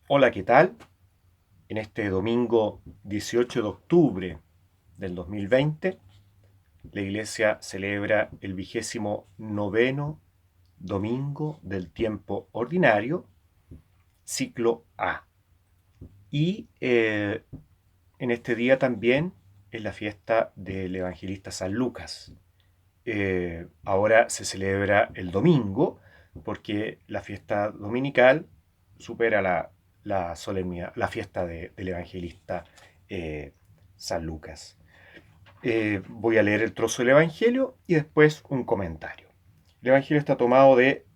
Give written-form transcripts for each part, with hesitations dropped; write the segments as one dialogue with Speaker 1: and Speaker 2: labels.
Speaker 1: Hola, ¿qué tal? En este domingo 18 de octubre del 2020, la Iglesia celebra el 29º domingo del tiempo ordinario, ciclo A. Y en este día también es la fiesta del evangelista San Lucas. Ahora se celebra el domingo porque la fiesta dominical supera la solemnidad, la fiesta del evangelista eh, San Lucas. Voy a leer el trozo del Evangelio y después un comentario. El Evangelio está tomado de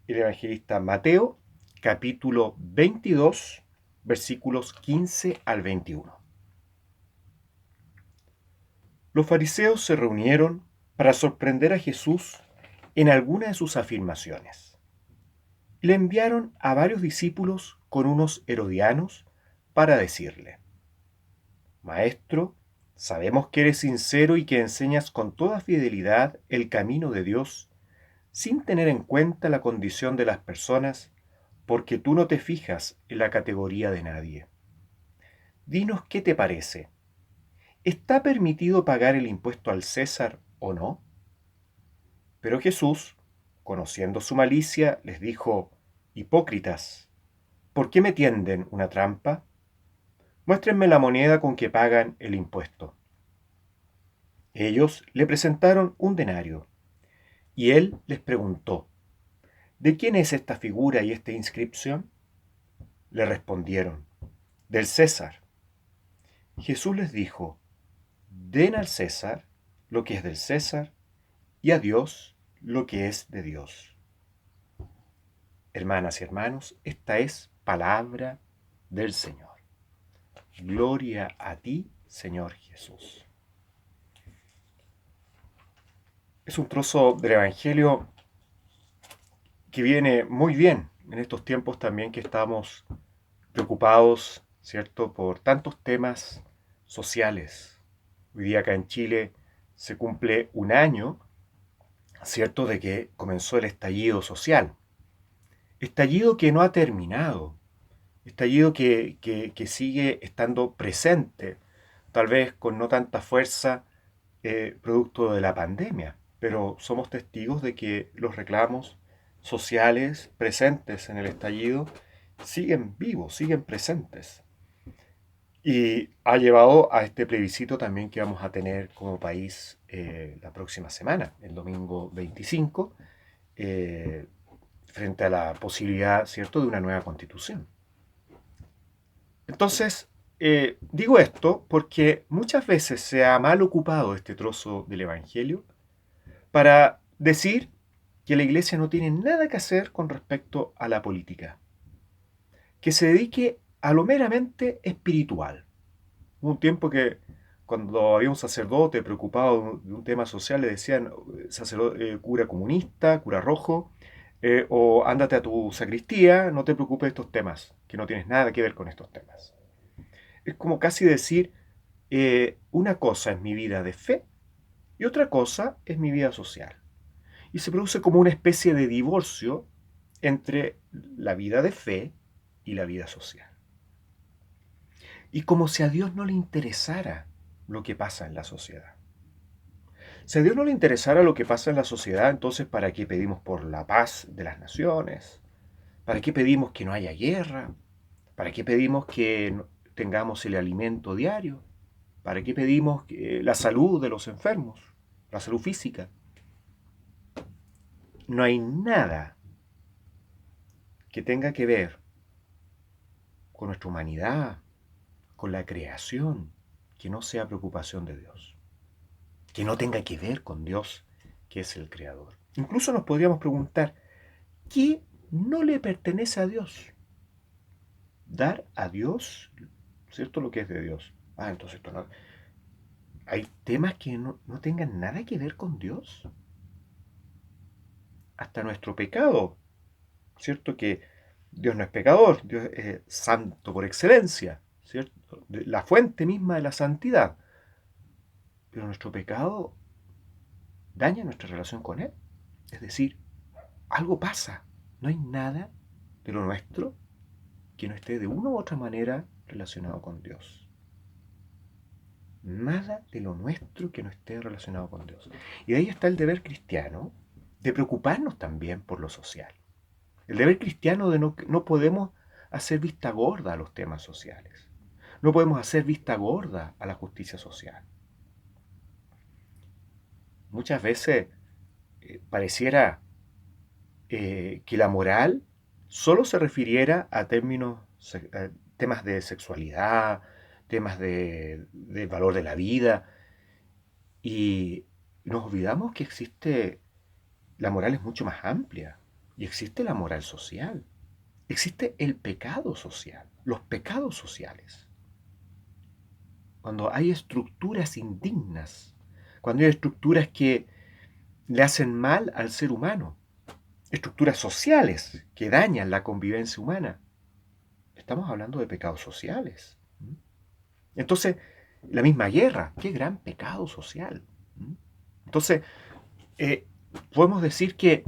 Speaker 1: el evangelista Mateo, capítulo 22, versículos 15 al 21. Los fariseos se reunieron para sorprender a Jesús en alguna de sus afirmaciones. Le enviaron a varios discípulos con unos herodianos para decirle: Maestro, sabemos que eres sincero y que enseñas con toda fidelidad el camino de Dios, sin tener en cuenta la condición de las personas, porque tú no te fijas en la categoría de nadie. Dinos qué te parece. ¿Está permitido pagar el impuesto al César o no? Pero Jesús, conociendo su malicia, les dijo: Hipócritas, ¿por qué me tienden una trampa? Muéstrenme la moneda con que pagan el impuesto. Ellos le presentaron un denario, y él les preguntó: ¿De quién es esta figura y esta inscripción? Le respondieron: del César. Jesús les dijo: Den al César lo que es del César, y a Dios lo que es de Dios. Hermanas y hermanos, esta es palabra del Señor. Gloria a ti, Señor Jesús. Es un trozo del Evangelio que viene muy bien en estos tiempos también que estamos preocupados, ¿cierto?, por tantos temas sociales. Hoy día acá en Chile se cumple un año, ¿cierto?, de que comenzó el estallido social. Estallido que no ha terminado, estallido que sigue estando presente, tal vez con no tanta fuerza producto de la pandemia, pero somos testigos de que los reclamos sociales presentes en el estallido siguen vivos, siguen presentes. Y ha llevado a este plebiscito también que vamos a tener como país la próxima semana, el domingo 25, eh, frente a la posibilidad, ¿cierto?, de una nueva constitución. Entonces, digo esto porque muchas veces se ha mal ocupado este trozo del Evangelio para decir que la Iglesia no tiene nada que hacer con respecto a la política, que se dedique a lo meramente espiritual. Hubo un tiempo que cuando había un sacerdote preocupado de un tema social le decían cura comunista, cura rojo, o ándate a tu sacristía, no te preocupes de estos temas, que no tienes nada que ver con estos temas. Es como casi decir, una cosa es mi vida de fe y otra cosa es mi vida social. Y se produce como una especie de divorcio entre la vida de fe y la vida social. Y como si a Dios no le interesara lo que pasa en la sociedad. Si a Dios no le interesara lo que pasa en la sociedad, entonces ¿para qué pedimos por la paz de las naciones? ¿Para qué pedimos que no haya guerra? ¿Para qué pedimos que tengamos el alimento diario? ¿Para qué pedimos la salud de los enfermos? La salud física. No hay nada que tenga que ver con nuestra humanidad, con la creación, que no sea preocupación de Dios, que no tenga que ver con Dios, que es el creador. Incluso nos podríamos preguntar, ¿qué no le pertenece a Dios? Dar a Dios, ¿cierto?, lo que es de Dios. Entonces esto no... Hay temas que no tengan nada que ver con Dios. Hasta nuestro pecado, ¿cierto? Que Dios no es pecador, Dios es santo por excelencia, ¿cierto? La fuente misma de la santidad. Pero nuestro pecado daña nuestra relación con Él. Es decir, algo pasa. No hay nada de lo nuestro que no esté de una u otra manera relacionado con Dios. Nada de lo nuestro que no esté relacionado con Dios. Y de ahí está el deber cristiano de preocuparnos también por lo social. El deber cristiano de no podemos hacer vista gorda a los temas sociales. No podemos hacer vista gorda a la justicia social. Muchas veces pareciera que la moral solo se refiriera a temas de sexualidad, temas del valor de la vida, y nos olvidamos que la moral es mucho más amplia, y existe la moral social, existe el pecado social, los pecados sociales. Cuando hay estructuras indignas, cuando hay estructuras que le hacen mal al ser humano, estructuras sociales que dañan la convivencia humana. Estamos hablando de pecados sociales. Entonces, la misma guerra, qué gran pecado social. Entonces, eh, podemos decir que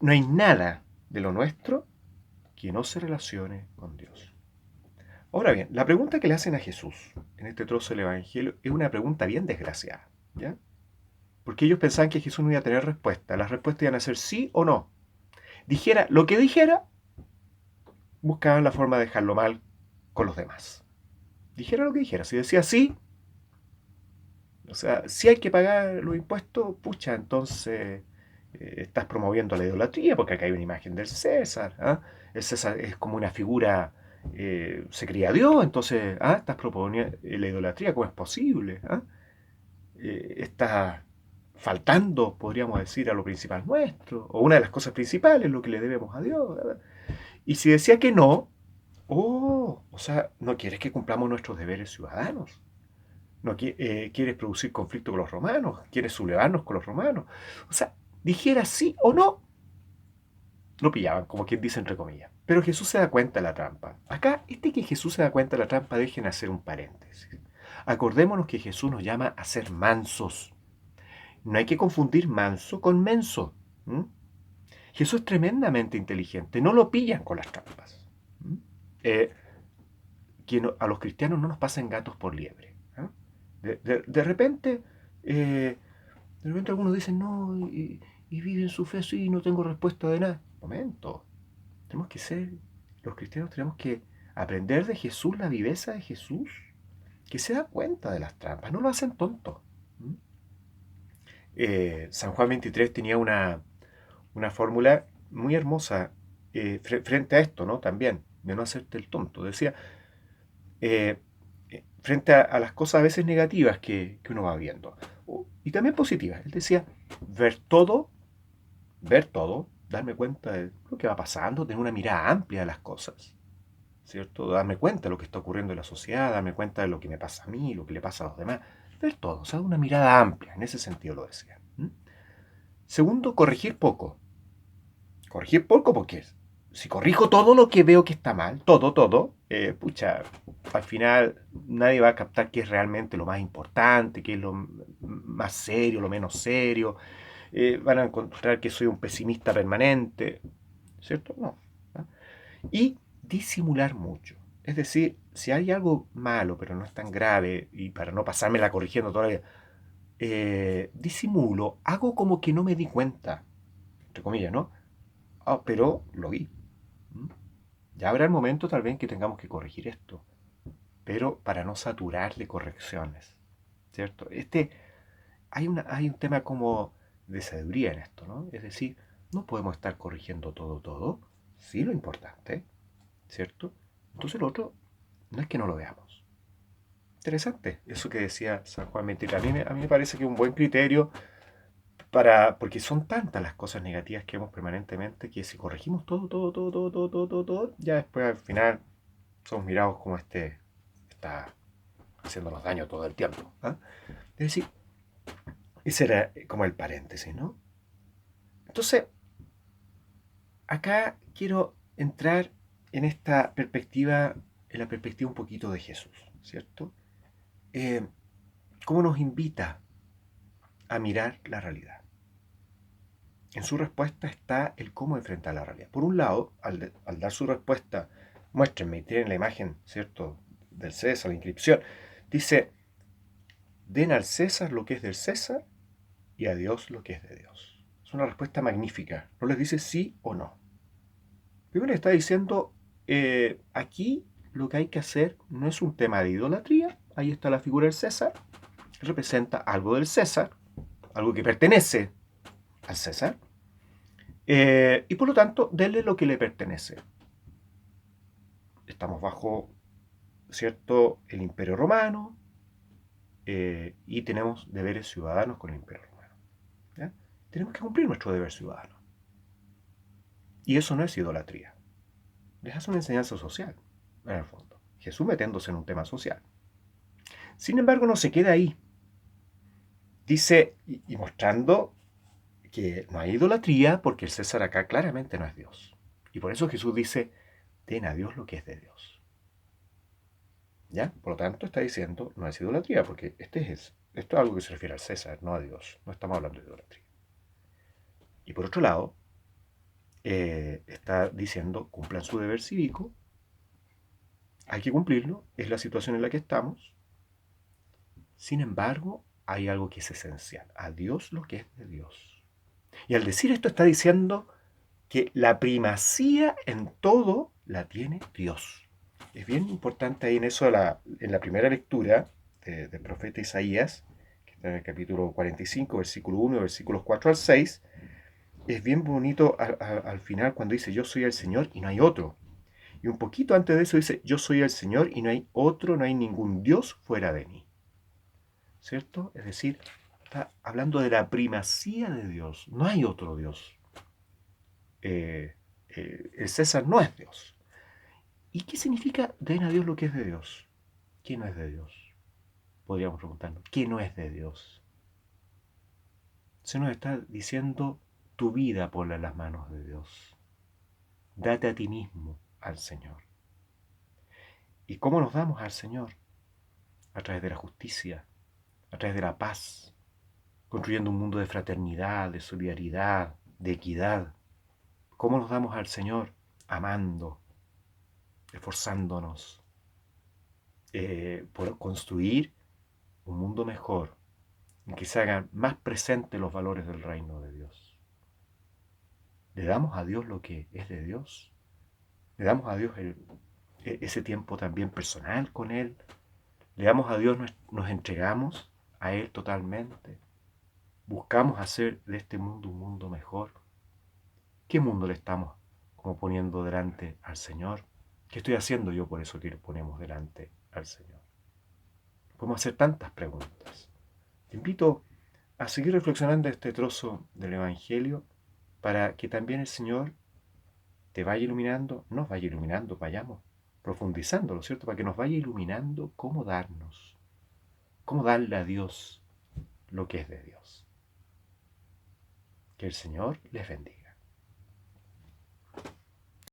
Speaker 1: no hay nada de lo nuestro que no se relacione con Dios. Ahora bien, la pregunta que le hacen a Jesús en este trozo del Evangelio es una pregunta bien desgraciada, ¿ya? Porque ellos pensaban que Jesús no iba a tener respuesta. Las respuestas iban a ser sí o no. Dijera lo que dijera, buscaban la forma de dejarlo mal con los demás. Dijera lo que dijera, si decía sí, o sea, si hay que pagar los impuestos, pucha, entonces estás promoviendo la idolatría, porque acá hay una imagen del César. ¿Ah? El César es como una figura, se cría Dios, entonces estás proponiendo la idolatría, ¿cómo es posible? ¿Ah? Estás faltando, podríamos decir, a lo principal nuestro, o una de las cosas principales, lo que le debemos a Dios. ¿Verdad? Y si decía que no, o sea, no quieres que cumplamos nuestros deberes ciudadanos. No quieres producir conflicto con los romanos, quieres sublevarnos con los romanos. O sea, dijera sí o no, lo pillaban, como quien dice entre comillas. Pero Jesús se da cuenta de la trampa. Acá, que Jesús se da cuenta de la trampa, dejen hacer un paréntesis. Acordémonos que Jesús nos llama a ser mansos. No hay que confundir manso con menso. ¿Mm? Jesús es tremendamente inteligente, no lo pillan con las trampas. ¿Mm? Eh, a los cristianos no nos pasen gatos por liebre. ¿Eh? Eh, de repente algunos dicen, no, y viven su fe así y no tengo respuesta de nada. Momento, tenemos que ser, los cristianos tenemos que aprender de Jesús, la viveza de Jesús, que se da cuenta de las trampas, no lo hacen tonto. San Juan 23 tenía una fórmula muy hermosa frente a esto, ¿no? También, de no hacerte el tonto. Decía, eh, frente a las cosas a veces negativas que uno va viendo, y también positivas. Él decía, ver todo, darme cuenta de lo que va pasando, tener una mirada amplia de las cosas, ¿cierto? Darme cuenta de lo que está ocurriendo en la sociedad, darme cuenta de lo que me pasa a mí, lo que le pasa a los demás, ver todo, o sea, una mirada amplia, en ese sentido lo decía. Segundo, corregir poco porque si corrijo todo lo que veo que está mal, todo, pucha, al final nadie va a captar qué es realmente lo más importante, qué es lo más serio, lo menos serio. Van a encontrar que soy un pesimista permanente, ¿cierto? No. ¿Ah? Y disimular mucho. Es decir, si hay algo malo, pero no es tan grave, y para no pasármela corrigiendo todavía, disimulo, hago como que no me di cuenta, entre comillas, ¿no? Pero lo vi. ¿Mm? Ya habrá el momento tal vez en que tengamos que corregir esto, pero para no saturarle correcciones, ¿cierto? Hay un tema como de sabiduría en esto, ¿no? Es decir, no podemos estar corrigiendo todo, sí lo importante, ¿cierto? Entonces lo otro no es que no lo veamos. Interesante, eso que decía San Juan 23. A mí me parece que es un buen criterio porque son tantas las cosas negativas que vemos permanentemente que si corregimos todo, ya después al final somos mirados como está haciéndonos daño todo el tiempo. ¿Ah? Es decir, ese era como el paréntesis, ¿no? Entonces, acá quiero entrar en esta perspectiva, en la perspectiva un poquito de Jesús, ¿cierto? Eh, ¿Cómo nos invita a mirar la realidad? En su respuesta está el cómo enfrentar la realidad. Por un lado, al dar su respuesta muéstrenme, y tienen la imagen, ¿cierto?, del César, la inscripción. Dice, den al César lo que es del César y a Dios lo que es de Dios. Es una respuesta magnífica. No les dice sí o no. Primero le está diciendo, aquí lo que hay que hacer no es un tema de idolatría. Ahí está la figura del César, que representa algo del César, algo que pertenece al César, y por lo tanto, denle lo que le pertenece. Estamos bajo, ¿cierto?, el Imperio Romano, y tenemos deberes ciudadanos con el Imperio Romano. ¿Ya? Tenemos que cumplir nuestro deber ciudadano. Y eso no es idolatría. Les hace una enseñanza social, en el fondo. Jesús metiéndose en un tema social. Sin embargo, no se queda ahí. Dice, y mostrando que no hay idolatría, porque el César acá claramente no es Dios. Y por eso Jesús dice, den a Dios lo que es de Dios. ¿Ya? Por lo tanto, está diciendo, no es idolatría, porque esto es algo que se refiere al César, no a Dios. No estamos hablando de idolatría. Y por otro lado, está diciendo, cumplan su deber cívico, hay que cumplirlo, es la situación en la que estamos. Sin embargo, hay algo que es esencial, a Dios lo que es de Dios. Y al decir esto está diciendo que la primacía en todo la tiene Dios. Es bien importante ahí en eso, en la primera lectura del profeta Isaías, que está en el capítulo 45, versículo 1, versículos 4 al 6, es bien bonito al final cuando dice, yo soy el Señor y no hay otro. Y un poquito antes de eso dice, yo soy el Señor y no hay otro, no hay ningún Dios fuera de mí. ¿Cierto? Es decir, está hablando de la primacía de Dios. No hay otro Dios. El César no es Dios. ¿Y qué significa den a Dios lo que es de Dios? ¿Qué no es de Dios? Podríamos preguntarnos, ¿qué no es de Dios? Se nos está diciendo, tu vida ponla en las manos de Dios. Date a ti mismo al Señor. ¿Y cómo nos damos al Señor? A través de la justicia, a través de la paz, construyendo un mundo de fraternidad, de solidaridad, de equidad. ¿Cómo nos damos al Señor? Amando, esforzándonos por construir un mundo mejor, en que se hagan más presentes los valores del reino de Dios. ¿Le damos a Dios lo que es de Dios? ¿Le damos a Dios ese tiempo también personal con Él? ¿Le damos a Dios, nos entregamos a Él totalmente? ¿Buscamos hacer de este mundo un mundo mejor? ¿Qué mundo le estamos como poniendo delante al Señor? ¿Qué estoy haciendo yo por eso que le ponemos delante al Señor? Podemos hacer tantas preguntas. Te invito a seguir reflexionando este trozo del Evangelio para que también el Señor te vaya iluminando, nos vaya iluminando, vayamos profundizándolo, ¿cierto? Para que nos vaya iluminando cómo darle a Dios lo que es de Dios. Que el Señor les bendiga.